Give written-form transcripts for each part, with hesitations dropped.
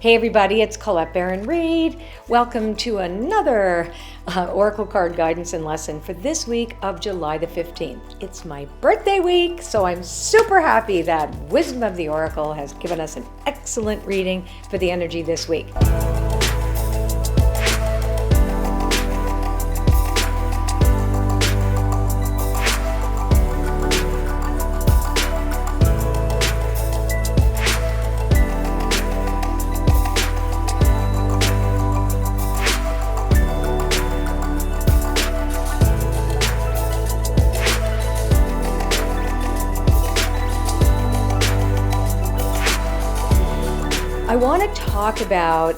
Hey everybody, it's Colette Baron-Reid. Welcome to another Oracle card guidance and lesson for this week of July the 15th. It's my birthday week, so I'm super happy that Wisdom of the Oracle has given us an excellent reading for the energy this week. I want to talk about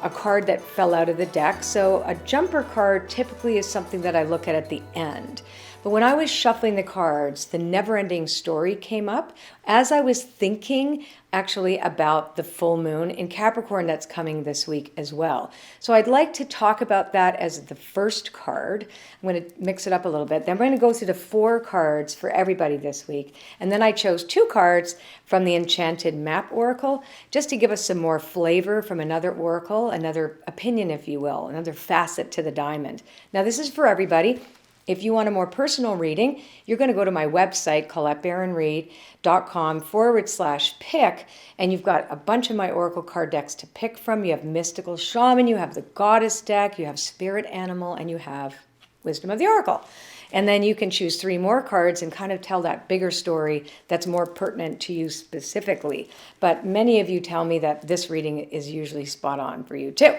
a card that fell out of the deck. So a jumper card typically is something that I look at the end. But when I was shuffling the cards, the never-ending story came up as I was thinking actually about the full moon in Capricorn that's coming this week as well. So I'd like to talk about that as the first card. I'm going to mix it up a little bit. Then I'm going to go through the 4 cards for everybody this week. And then I chose 2 cards from the Enchanted Map Oracle just to give us some more flavor from another oracle, another opinion, if you will, another facet to the diamond. Now this is for everybody. If you want a more personal reading, you're going to go to my website, colettebaronreid.com/pick, and you've got a bunch of my oracle card decks to pick from. You have Mystical Shaman, you have the Goddess deck, you have Spirit Animal, and you have Wisdom of the Oracle. And then you can choose 3 more cards and kind of tell that bigger story that's more pertinent to you specifically. But many of you tell me that this reading is usually spot on for you too.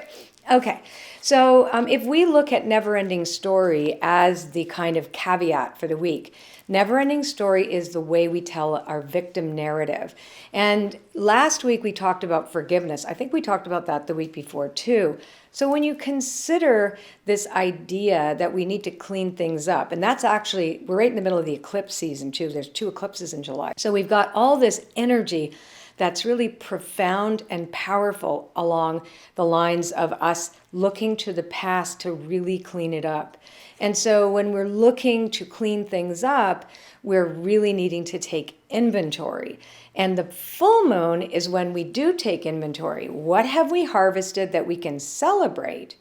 Okay, so if we look at Never-Ending Story as the kind of caveat for the week, Never-Ending Story is the way we tell our victim narrative. And last week we talked about forgiveness. I think we talked about that the week before too. So when you consider this idea that we need to clean things up, and that's actually, we're right in the middle of the eclipse season too. There's 2 eclipses in July. So we've got all this energy that's really profound and powerful along the lines of us looking to the past to really clean it up. And so when we're looking to clean things up, we're really needing to take inventory. And the full moon is when we do take inventory. What have we harvested that we can celebrate?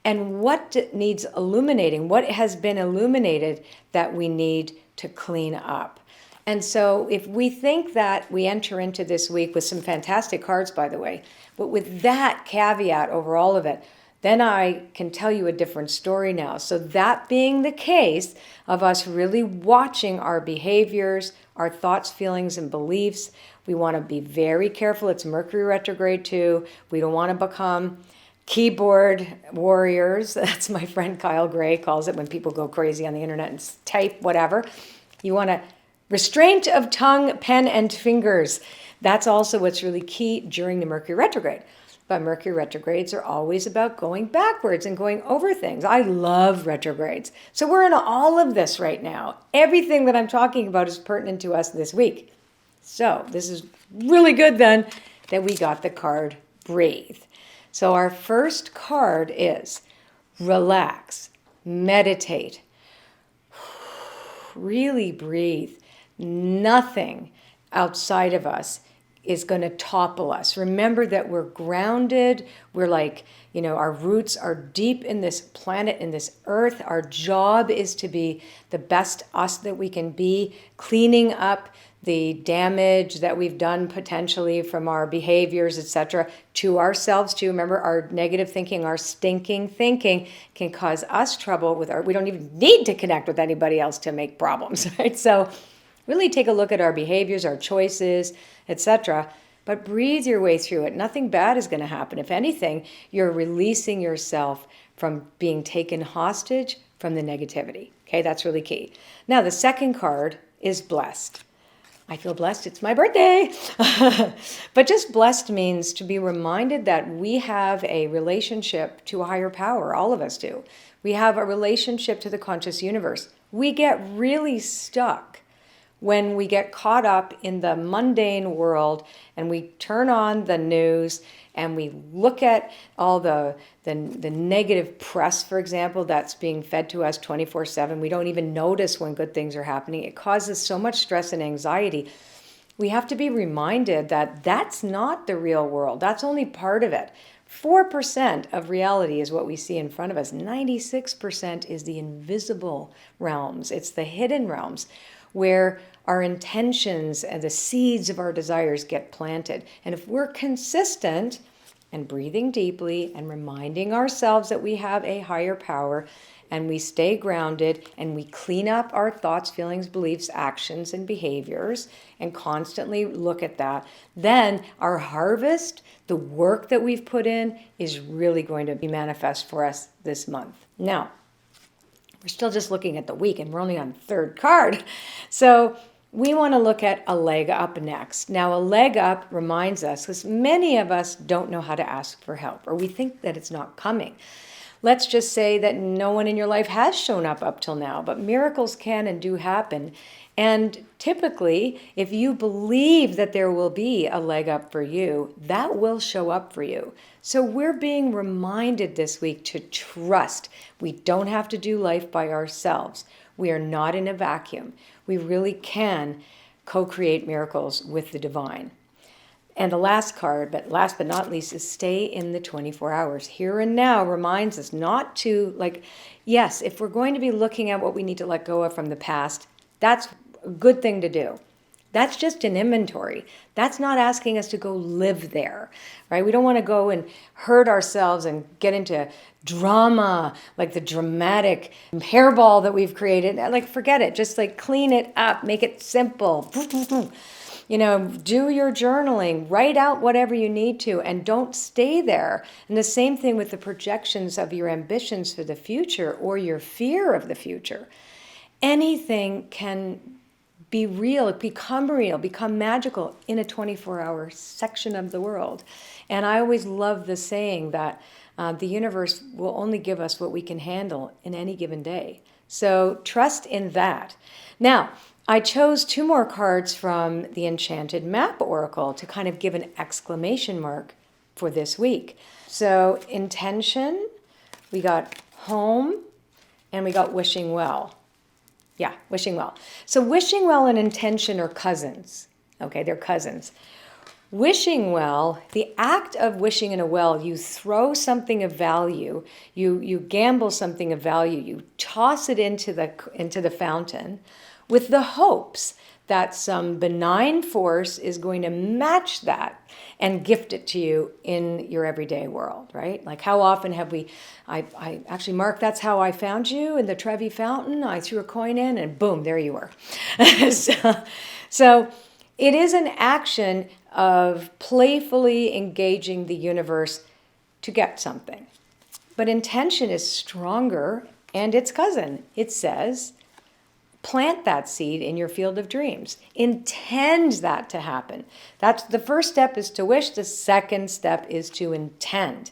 And what needs illuminating? What has been illuminated that we need to clean up? And so if we think that we enter into this week with some fantastic cards, by the way, but with that caveat over all of it, then I can tell you a different story now. So that being the case of us really watching our behaviors, our thoughts, feelings, and beliefs, we want to be very careful. It's Mercury retrograde too. We don't want to become keyboard warriors. That's my friend Kyle Gray calls it when people go crazy on the internet and type whatever. You want to restraint of tongue, pen, and fingers. That's also what's really key during the Mercury retrograde. But Mercury retrogrades are always about going backwards and going over things. I love retrogrades. So we're in all of this right now. Everything that I'm talking about is pertinent to us this week. So this is really good then that we got the card Breathe. So our first card is relax, meditate, really breathe. Nothing outside of us is going to topple us. Remember that we're grounded. We're like, our roots are deep in this planet, in this earth. Our job is to be the best us that we can be, cleaning up the damage that we've done potentially from our behaviors, etc., to ourselves too. Remember, our negative thinking, our stinking thinking can cause us trouble we don't even need to connect with anybody else to make problems, right? So really take a look at our behaviors, our choices, etc., but breathe your way through it. Nothing bad is going to happen. If anything, you're releasing yourself from being taken hostage from the negativity. Okay, that's really key. Now, the second card is blessed. I feel blessed. It's my birthday. But just blessed means to be reminded that we have a relationship to a higher power. All of us do. We have a relationship to the conscious universe. We get really stuck when we get caught up in the mundane world and we turn on the news and we look at all the negative press, for example, that's being fed to us 24/7. We don't even notice when good things are happening. It causes so much stress and anxiety. we have to be reminded that that's not the real world. That's only part of it. 4% of reality is what we see in front of us. 96% is the invisible realms. It's the hidden realms where our intentions and the seeds of our desires get planted. And if we're consistent and breathing deeply and reminding ourselves that we have a higher power, and we stay grounded and we clean up our thoughts, feelings, beliefs, actions, and behaviors, and constantly look at that, then our harvest, the work that we've put in, is really going to be manifest for us this month. Now, we're still just looking at the week and we're only on the third card. So we want to look at a leg up next. Now, a leg up reminds us, because many of us don't know how to ask for help, or we think that it's not coming. Let's just say that no one in your life has shown up till now, but miracles can and do happen. And typically, if you believe that there will be a leg up for you, that will show up for you. So we're being reminded this week to trust. We don't have to do life by ourselves. We are not in a vacuum. We really can co-create miracles with the divine. And the last card, but last but not least, is stay in the 24 hours. Here and now reminds us not to, yes, if we're going to be looking at what we need to let go of from the past, that's a good thing to do. That's just an inventory. That's not asking us to go live there, right? We don't want to go and hurt ourselves and get into drama, like the dramatic hairball that we've created. Forget it. Just clean it up, make it simple. Do your journaling, write out whatever you need to, and don't stay there. And the same thing with the projections of your ambitions for the future or your fear of the future. Anything can be real, become magical in a 24-hour section of the world. And I always love the saying that the universe will only give us what we can handle in any given day. So trust in that. Now, I chose 2 more cards from the Enchanted Map Oracle to kind of give an exclamation mark for this week. So intention, we got home, and we got wishing well. Yeah, wishing well. So wishing well and intention are cousins. Okay, they're cousins. Wishing well, the act of wishing in a well, you throw something of value, you gamble something of value, you toss it into the fountain, with the hopes that some benign force is going to match that and gift it to you in your everyday world, right? How often have we, I actually, Mark, that's how I found you in the Trevi fountain. I threw a coin in and boom, there you were. So it is an action of playfully engaging the universe to get something. But intention is stronger, and its cousin. It says, plant that seed in your field of dreams. Intend that to happen. That's the first step, is to wish. The second step is to intend.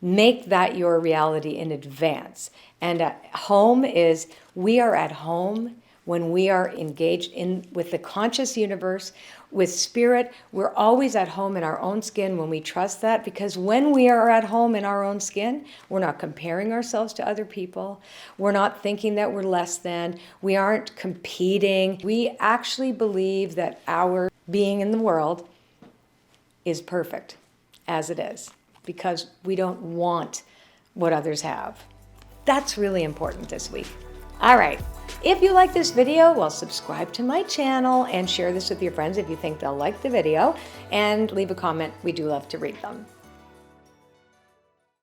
Make that your reality in advance. And at home is, we are at home when we are engaged with the conscious universe, with spirit. We're always at home in our own skin when we trust that, because when we are at home in our own skin, we're not comparing ourselves to other people. We're not thinking that we're less than. We aren't competing. We actually believe that our being in the world is perfect as it is, because we don't want what others have. That's really important this week. All right. If you like this video, well, subscribe to my channel and share this with your friends if you think they'll like the video, and leave a comment. We do love to read them.